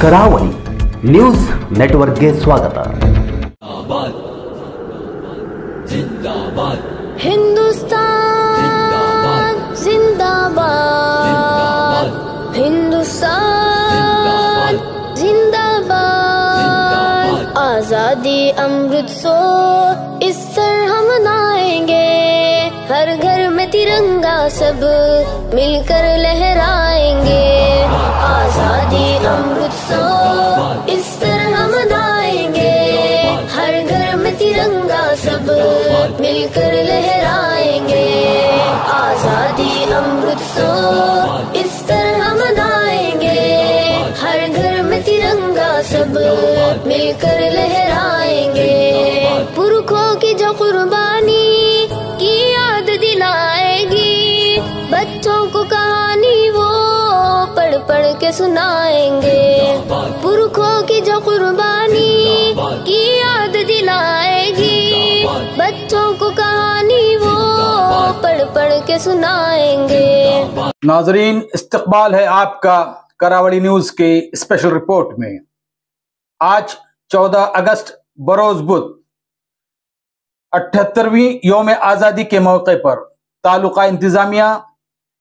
ಕರಾವಳಿ ನ್ಯೂಸ್ ನೆಟ್ವರ್ಕ್ಗೆ ಸ್ವಾಗತ. हिंदुस्तान जिंदाबाद, हिंदुस्तान जिंदाबाद। आजादी अमृत सरोवर इस तरह हम मनाएंगे, हर घर में तिरंगा सब मिलकर लहराएंगे। आजादी अमृत सरोवर इस तरह हम मनाएंगे, हर घर में तिरंगा सब मिलकर लहराएंगे। आजादी अमृत सरोवर इस तरह मनाएंगे, हर घर में तिरंगा सब मिलकर लहराएंगे। पुरखों की जो कुर्बानी की याद दिलाएगी, बच्चों को कहानी वो पढ़ पढ़ के सुनाएंगे। पुरखों की जो कुर्बानी की याद दिलाएगी, बच्चों को कहानी वो पढ़ पढ़ के सुनाएंगे। नाजरीन, इस्तकबाल है आपका करावली न्यूज के स्पेशल रिपोर्ट में। आज 14 अगस्त बरोज बुध 78वीं योम आज़ादी के मौके पर तालुका इंतजामिया,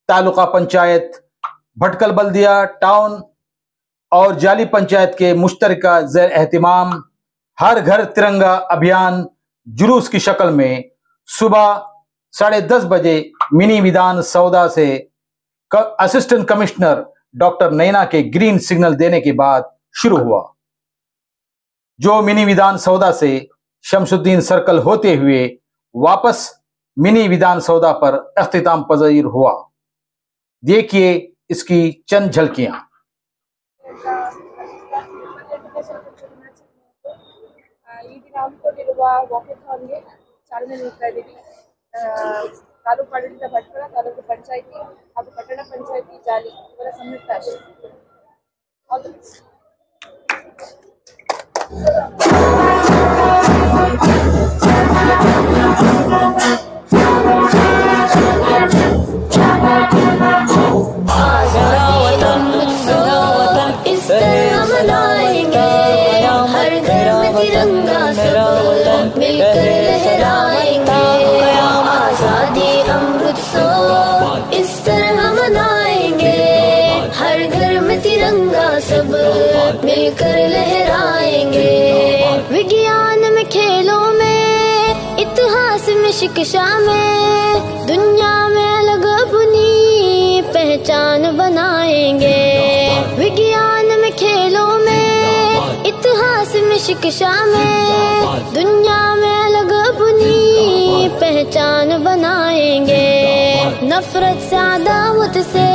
तालुका पंचायत, भटकल बल्दिया टाउन और जाली पंचायत के मुश्तरका ज़ेर एहतिमाम हर घर तिरंगा अभियान जुलूस की शक्ल में सुबह 10:30 बजे मिनी विधान सौदा से असिस्टेंट कमिश्नर डॉक्टर नैना के ग्रीन सिग्नल देने के बाद शुरू हुआ, जो मिनी विधान सौदा से शमसुद्दीन सर्कल होते हुए वापस मिनी विधान सौदा पर अख्तिताम पज़ीर हुआ। देखिए इसकी चंद झलकियां। ಈ ದಿನ ಹಮ್ಮಿಕೊಂಡಿರುವ ವಾಕಥಾನ್ಗೆ ಚಾಲನೆ ನೀಡ್ತಾ ಇದ್ದೀವಿ. ತಾಲೂಕು ಆಡಳಿತ ಭಟ್ಕಳ, ತಾಲೂಕು ಪಂಚಾಯಿತಿ ಹಾಗೂ ಪಟ್ಟಣ ಪಂಚಾಯಿತಿ ಜಾಲಿ ಇವರ ಸಂಯುಕ್ತ ಆಶ್ರಯ. तिरंगा सब मिलकर लहराएंगे। आजादी अमृत सरोवर इस तरह मनाएंगे, हर घर में तिरंगा सब मिलकर लहराएंगे। विज्ञान में, खेलों में, इतिहास में, शिक्षा में, दुनिया में अलग अपनी पहचान बनाएंगे। विज्ञान में, खेलों में, इतिहास में, शिक्षा में, दुनिया में अलग अपनी पहचान बनाएंगे। नफरत से, अदावत से,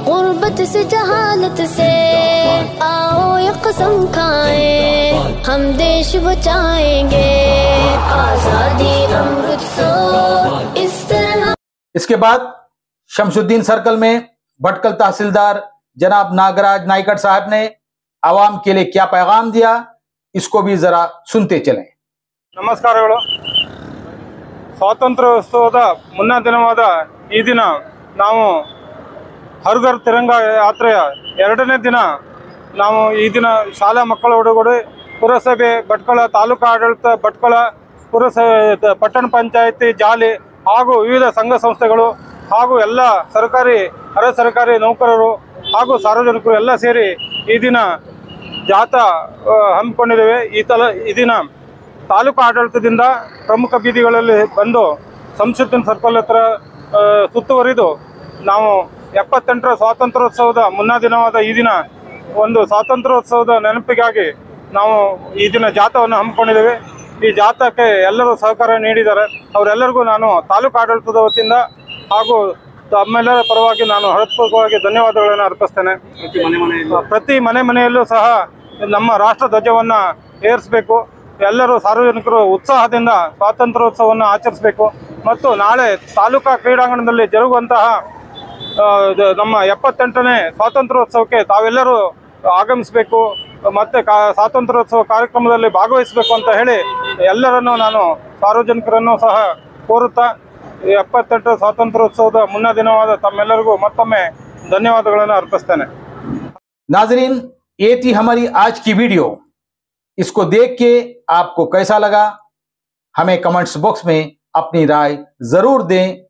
गुर्बत से, जहालत से आओ ये कसम खाएं, हम देश बचाएंगे। आजादी अमृत सरोवर इस तरह। इसके बाद शमसुद्दीन सर्कल में भटकल तहसीलदार जनाब नागराज नाइकड़ साहब ने आवाम के लिए क्या पैगाम दिया, इसको भी जरा सुनते चलें। ನಮಸ್ಕಾರಗಳು. ಸ್ವಾತಂತ್ರ್ಯೋತ್ಸವದ ಮುನ್ನಾ ದಿನವಾದ ಈ ದಿನ ನಾವು ಹರ್ ಘರ್ ತಿರಂಗ ಯಾತ್ರೆಯ 2ನೇ ದಿನ ನಾವು ಈ ದಿನ ಶಾಲಾ ಮಕ್ಕಳೊಡಗೂಡಿ ಪುರಸಭೆ ಭಟ್ಕಳ, ತಾಲೂಕು ಆಡಳಿತ ಭಟ್ಕಳ, ಪುರಸಭೆ, ಪಟ್ಟಣ ಪಂಚಾಯಿತಿ ಜಾಲಿ ಹಾಗೂ ವಿವಿಧ ಸಂಘ ಸಂಸ್ಥೆಗಳು ಹಾಗೂ ಎಲ್ಲ ಸರ್ಕಾರಿ, ಅರೆ ಸರ್ಕಾರಿ ನೌಕರರು ಹಾಗೂ ಸಾರ್ವಜನಿಕರು ಎಲ್ಲ ಸೇರಿ ಈ ದಿನ ಜಾಥಾ ಹಮ್ಮಿಕೊಂಡಿದ್ದೇವೆ. ಈ ದಿನ ತಾಲೂಕು ಆಡಳಿತದಿಂದ ಪ್ರಮುಖ ಬೀದಿಗಳಲ್ಲಿ ಬಂದು ಶಮಸುದ್ದೀನ್ ಸರ್ಕಲ್ ಹತ್ರ ಸುತ್ತುವರಿದು ನಾವು 78ರ ಸ್ವಾತಂತ್ರ್ಯೋತ್ಸವದ ಮುನ್ನಾ ದಿನವಾದ ಈ ದಿನ ಒಂದು ಸ್ವಾತಂತ್ರ್ಯೋತ್ಸವದ ನೆನಪಿಗಾಗಿ ನಾವು ಈ ದಿನ ಜಾಥಾವನ್ನು ಹಮ್ಮಿಕೊಂಡಿದ್ದೇವೆ. ಈ ಜಾಥಾಕ್ಕೆ ಎಲ್ಲರೂ ಸಹಕಾರ ನೀಡಿದ್ದಾರೆ. ಅವರೆಲ್ಲರಿಗೂ ನಾನು ತಾಲೂಕು ಆಡಳಿತದ ವತಿಯಿಂದ ಹಾಗೂ ತಮ್ಮೆಲ್ಲರ ಪರವಾಗಿ ನಾನು ಹೃತ್ಪೂರ್ವಕವಾಗಿ ಧನ್ಯವಾದಗಳನ್ನು ಅರ್ಪಿಸ್ತೇನೆ. ಪ್ರತಿ ಮನೆಯಲ್ಲೂ ಸಹ ನಮ್ಮ ರಾಷ್ಟ್ರ ಧ್ವಜವನ್ನು ಏರಿಸಬೇಕು. ಎಲ್ಲರೂ ಸಾರ್ವಜನಿಕರು ಉತ್ಸಾಹದಿಂದ ಸ್ವಾತಂತ್ರ್ಯೋತ್ಸವವನ್ನು ಆಚರಿಸಬೇಕು ಮತ್ತು ನಾಳೆ ತಾಲೂಕಾ ಕ್ರೀಡಾಂಗಣದಲ್ಲಿ ಜರುಗುವಂತಹ ನಮ್ಮ 78ನೇ ಸ್ವಾತಂತ್ರ್ಯೋತ್ಸವಕ್ಕೆ ತಾವೆಲ್ಲರೂ ಆಗಮಿಸಬೇಕು ಮತ್ತು ಸ್ವಾತಂತ್ರ್ಯೋತ್ಸವ ಕಾರ್ಯಕ್ರಮದಲ್ಲಿ ಭಾಗವಹಿಸಬೇಕು ಅಂತ ಹೇಳಿ ಎಲ್ಲರನ್ನೂ ನಾನು ಸಾರ್ವಜನಿಕರನ್ನು ಸಹ ಕೋರುತ್ತಾ 78ರ ಸ್ವಾತಂತ್ರ್ಯೋತ್ಸವದ ಮುನ್ನಾ ದಿನವಾದ ತಮ್ಮೆಲ್ಲರಿಗೂ ಮತ್ತೊಮ್ಮೆ धन्यवाद अर्पिस्तೇನೆ। नाजरीन, ये थी हमारी आज की वीडियो। इसको देख के आपको कैसा लगा हमें कमेंट्स बॉक्स में अपनी राय जरूर दें।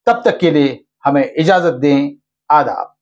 तब तक के लिए हमें इजाजत दें। आदाब।